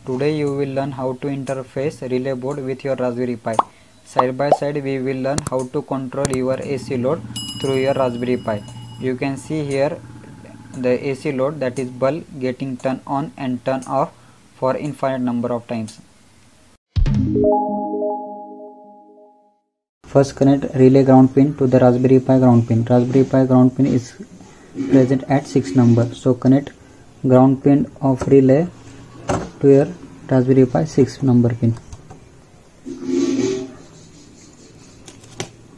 Today you will learn how to interface relay board with your Raspberry Pi. Side by side we will learn how to control your AC load through your Raspberry Pi. You can see here the AC load, that is bulb, getting turned on and turned off for infinite number of times. First, connect relay ground pin to the Raspberry Pi ground pin. Raspberry Pi ground pin is present at 6 number. So connect ground pin of relay to your Raspberry Pi 6 number pin.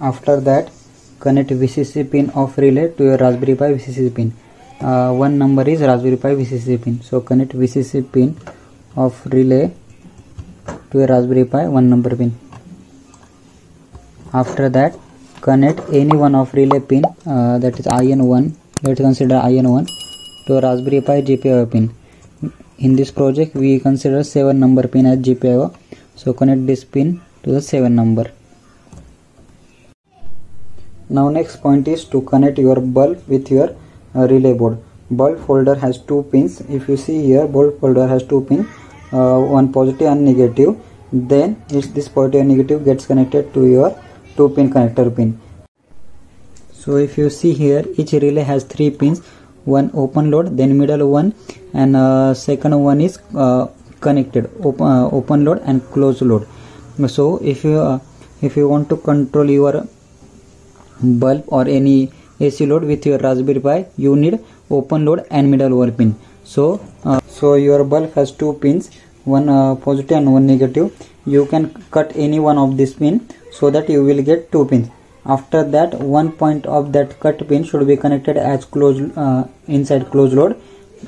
After that, connect VCC pin of relay to your Raspberry Pi VCC pin. One number is Raspberry Pi VCC pin. So connect VCC pin of relay to your Raspberry Pi 1 number pin. After that, connect any one of relay pin, that is IN1. Let's consider IN1 to Raspberry Pi GPIO pin. In this project we consider 7 number pin as GPIO. So connect this pin to the 7 number. Now next point is to connect your bulb with your relay board. Bulb folder has 2 pins. If you see here, bulb folder has 2 pins, one positive and negative. Then this positive and negative gets connected to your 2 pin connector pin. So if you see here, each relay has 3 pins. One open load, then middle one, and second one is connected, open load and closed load. So if you want to control your bulb or any AC load with your Raspberry Pi, you need open load and middle one pin. So your bulb has 2 pins, one positive and one negative. You can cut any one of this pin so that you will get 2 pins. After that, one point of that cut pin should be connected as closed inside closed load,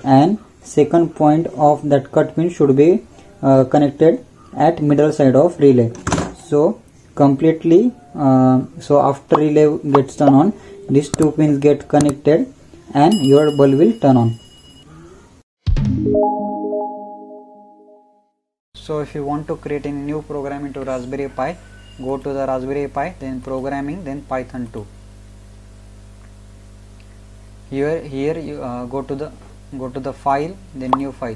and second point of that cut pin should be connected at middle side of relay. So completely, so after relay gets turned on, these 2 pins get connected and your bulb will turn on. So if you want to create a new program into Raspberry Pi, go to the Raspberry Pi, then programming, then Python 2. Here you go to the file, then new file.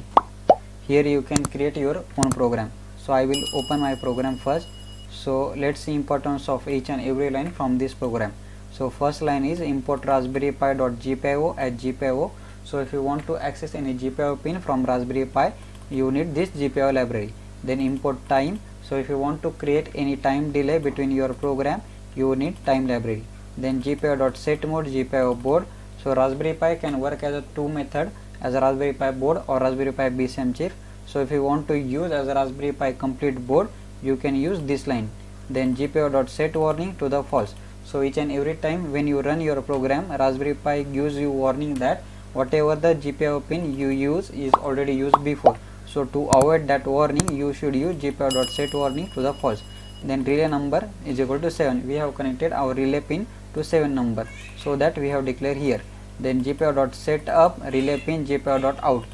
Here you can create your own program. So I will open my program first. So let's see importance of each and every line from this program. So first line is import Raspberry Pi.gpio as GPIO. So if you want to access any GPIO pin from Raspberry Pi, you need this GPIO library. Then import time. So if you want to create any time delay between your program, you need time library. Then GPIO.setMode GPIO board. So Raspberry Pi can work as a 2 method, as a Raspberry Pi board or Raspberry Pi BCM chip. So if you want to use as a Raspberry Pi complete board, you can use this line. Then GPIO.set warning to the false. So each and every time when you run your program, Raspberry Pi gives you warning that whatever the GPIO pin you use is already used before. So to avoid that warning, you should use GPIO.set warning to the false. Then relay number is equal to 7. We have connected our relay pin to 7 number, so that we have declared here. Then GPIO.set up relay pin GPIO.out.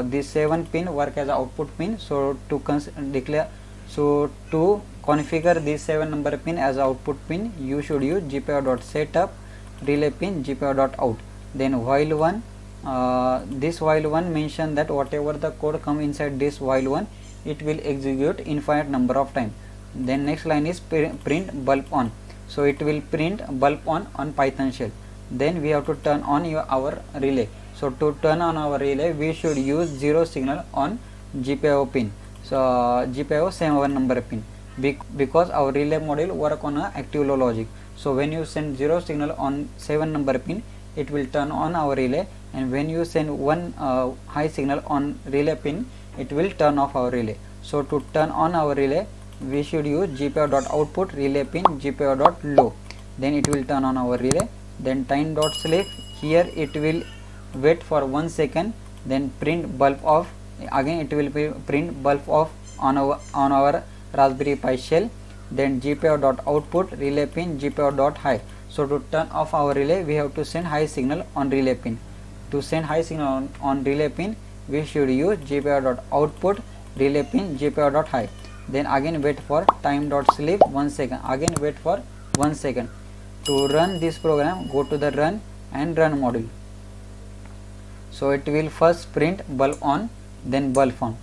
This 7 pin work as a output pin. So to configure this 7 number pin as output pin, you should use GPIO.set up relay pin GPIO.out. Then while one, this while one mention that whatever the code come inside this while one, it will execute infinite number of time. Then next line is print bulb on. So it will print bulb on Python shell. Then we have to turn on our relay. So to turn on our relay, we should use 0 signal on GPIO pin. So GPIO 7 number pin, because our relay module work on a active low logic. So when you send 0 signal on 7 number pin, it will turn on our relay, and when you send 1 high signal on relay pin, it will turn off our relay. So to turn on our relay, we should use GPIO.output relay pin GPIO.low. Then it will turn on our relay. Then time.sleep, here it will wait for 1 second, then print bulb off. Again it will be print bulb off on our Raspberry Pi shell. Then GPIO.output relay pin GPIO.high. So to turn off our relay, we have to send high signal on relay pin. To send high signal on relay pin, we should use GPIO.output relay pin GPIO.high. Then again wait for time.sleep 1 second. Again wait for 1 second. To run this program, go to the run and run module. So it will first print bulb on, then bulb on.